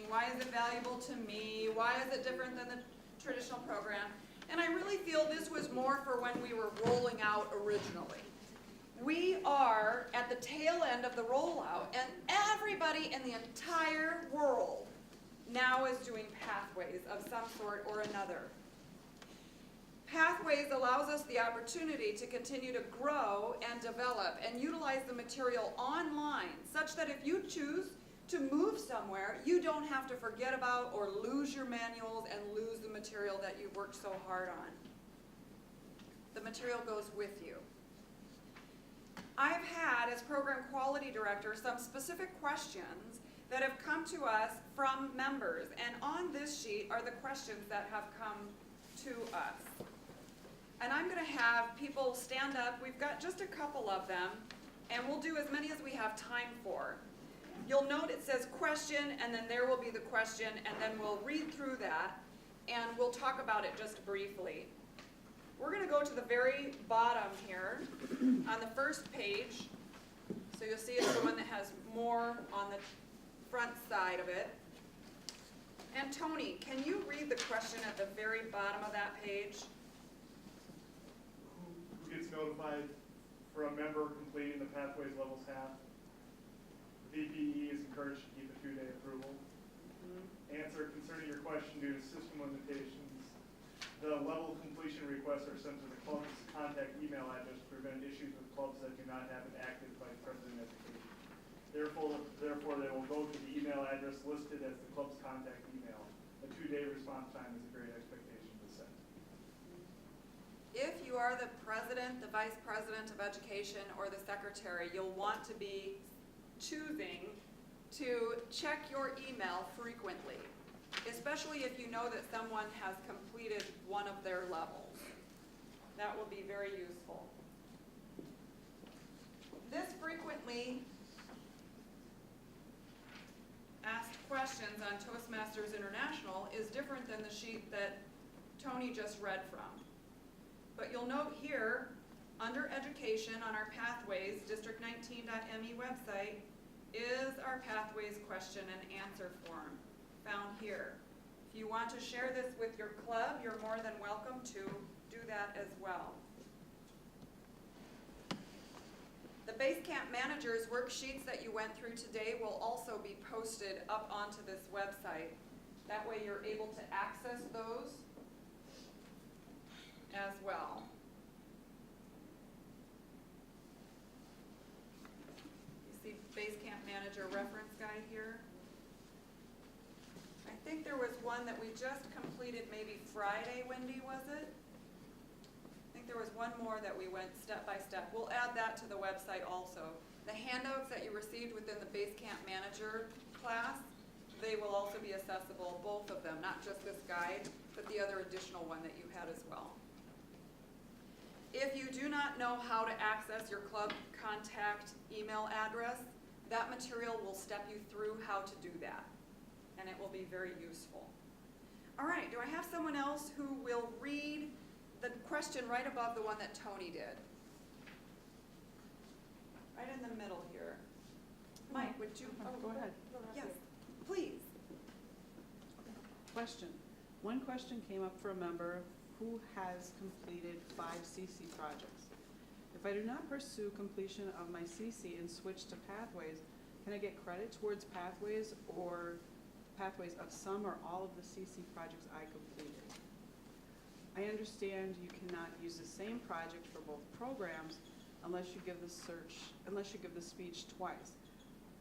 Why is it valuable to me? Why is it different than the traditional program? And I really feel this was more for when we were rolling out originally. We are at the tail end of the rollout, and everybody in the entire world now is doing pathways of some sort or another. Pathways allows us the opportunity to continue to grow and develop and utilize the material online, such that if you choose to move somewhere, you don't have to forget about or lose your manuals and lose the material that you've worked so hard on. The material goes with you. I've had, as program quality director, some specific questions that have come to us from members, and on this sheet are the questions that have come to us. And I'm going to have people stand up. We've got just a couple of them, and we'll do as many as we have time for. You'll note it says question, and then there will be the question, and then we'll read through that, and we'll talk about it just briefly. We're going to go to the very bottom here on the first page. So you'll see it's the one that has more on the front side of it. And Tony, can you read the question at the very bottom of that page? Who gets notified for a member completing the Pathways Levels half? VPE is encouraged to keep a 2-day approval. Answer concerning your question, due to system limitations, the level completion requests are sent to the club's contact email address to prevent issues with clubs that do not have an active vice president education. Therefore, they will go to the email address listed as the club's contact email. A 2-day response time is a great expectation to set. If you are the president, the vice president of education, or the secretary, you'll want to be choosing to check your email frequently, especially if you know that someone has completed one of their levels. That will be very useful. This frequently asked questions on Toastmasters International is different than the sheet that Tony just read from. But you'll note here, under education on our Pathways, district19.me website, is our Pathways question and answer form found here. If you want to share this with your club, you're more than welcome to do that as well. The Basecamp Managers worksheets that you went through today will also be posted up onto this website. That way you're able to access those as well. You see Basecamp Manager reference guide here. I think there was one that we just completed maybe Friday, Wendy, was it? I think there was one more that we went step by step. We'll add that to the website also. The handouts that you received within the Basecamp Manager class, they will also be accessible, both of them, not just this guide, but the other additional one that you had as well. If you do not know how to access your club contact email address, that material will step you through how to do that, and it will be very useful. All right, do I have someone else who will read the question right above the one that Tony did? Right in the middle here. Mike, would you? Oh, go ahead. Yes, please. Question. One question came up for a member who has completed 5 CC projects. If I do not pursue completion of my CC and switch to Pathways, can I get credit towards Pathways or Pathways of some or all of the CC projects I completed? I understand you cannot use the same project for both programs unless you give the speech twice,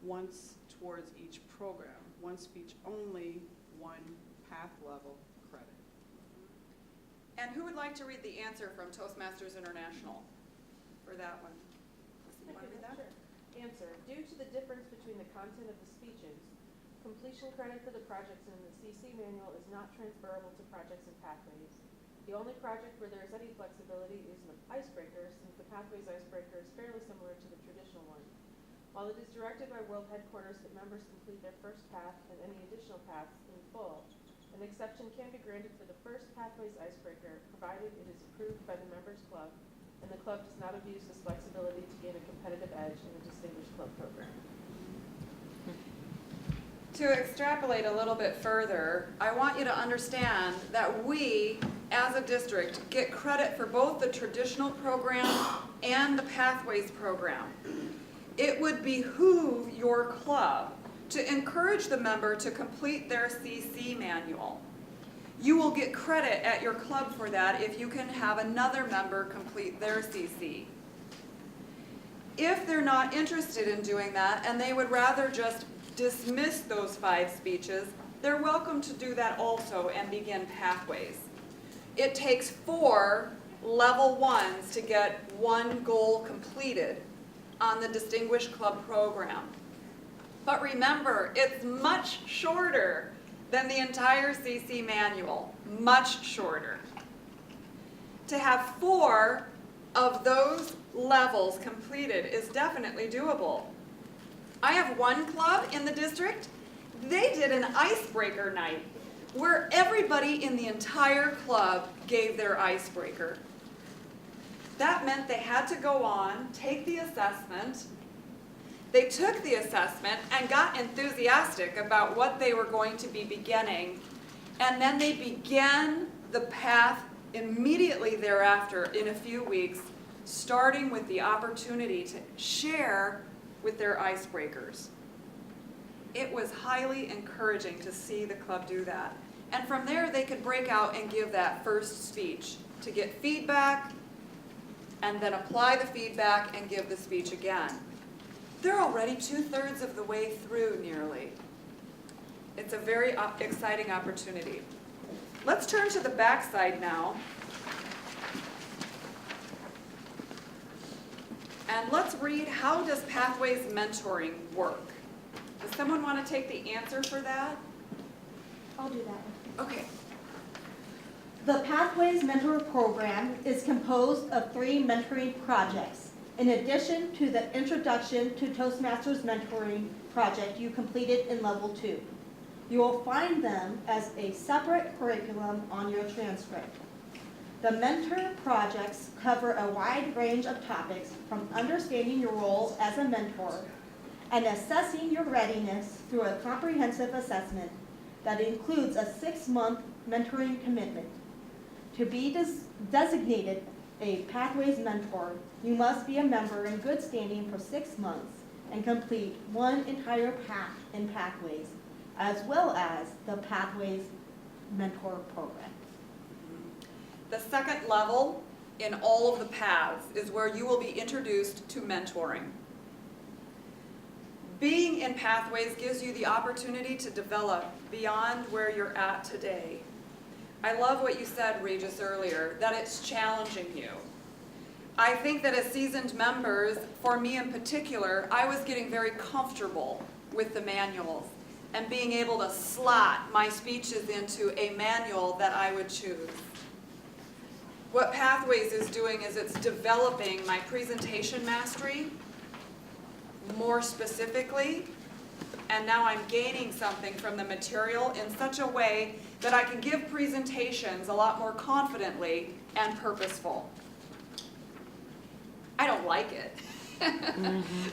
once towards each program, one speech only, one path level credit. And who would like to read the answer from Toastmasters International for that one? You want to read that? Sure. Answer. Due to the difference between the content of the speeches, completion credit for the projects in the CC manual is not transferable to projects in Pathways. The only project where there is any flexibility is an icebreaker, since the Pathways icebreaker is fairly similar to the traditional one. While it is directed by World Headquarters that members complete their first path and any additional paths in full, an exception can be granted for the first Pathways icebreaker, provided it is approved by the members' club, and the club does not abuse this flexibility to gain a competitive edge in a distinguished club program. To extrapolate a little bit further, I want you to understand that we, as a district, get credit for both the traditional program and the Pathways program. It would behoove your club to encourage the member to complete their CC manual. You will get credit at your club for that if you can have another member complete their CC. If they're not interested in doing that and they would rather just dismiss those 5 speeches, they're welcome to do that also and begin Pathways. It takes 4 level 1s to get 1 goal completed on the Distinguished Club program. But remember, it's much shorter than the entire CC manual, much shorter. To have 4 of those levels completed is definitely doable. I have one club in the district, they did an icebreaker night where everybody in the entire club gave their icebreaker. That meant they had to go on, take the assessment. They took the assessment and got enthusiastic about what they were going to be beginning, and then they began the path immediately thereafter in a few weeks, starting with the opportunity to share with their icebreakers. It was highly encouraging to see the club do that. And from there, they could break out and give that first speech to get feedback, and then apply the feedback and give the speech again. They're already 2/3 of the way through nearly. It's a very exciting opportunity. Let's turn to the backside now. And let's read, how does Pathways mentoring work? Does someone want to take the answer for that? I'll do that one. Okay. The Pathways Mentor Program is composed of 3 mentoring projects. In addition to the Introduction to Toastmasters Mentoring project you completed in Level 2. You will find them as a separate curriculum on your transcript. The mentor projects cover a wide range of topics, from understanding your role as a mentor and assessing your readiness through a comprehensive assessment that includes a 6-month mentoring commitment. To be designated a Pathways mentor, you must be a member in good standing for 6 months and complete 1 entire path in Pathways, as well as the Pathways Mentor Program. The second level in all of the paths is where you will be introduced to mentoring. Being in Pathways gives you the opportunity to develop beyond where you're at today. I love what you said, Regis, earlier, that it's challenging you. I think that as seasoned members, for me in particular, I was getting very comfortable with the manuals and being able to slot my speeches into a manual that I would choose. What Pathways is doing is it's developing my presentation mastery more specifically, and now I'm gaining something from the material in such a way that I can give presentations a lot more confidently and purposeful. I don't like it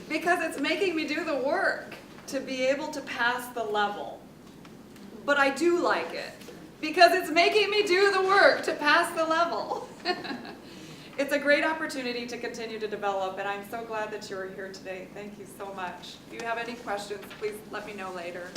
because it's making me do the work to be able to pass the level. But I do like it because it's making me do the work to pass the level. It's a great opportunity to continue to develop, and I'm so glad that you're here today. Thank you so much. If you have any questions, please let me know later.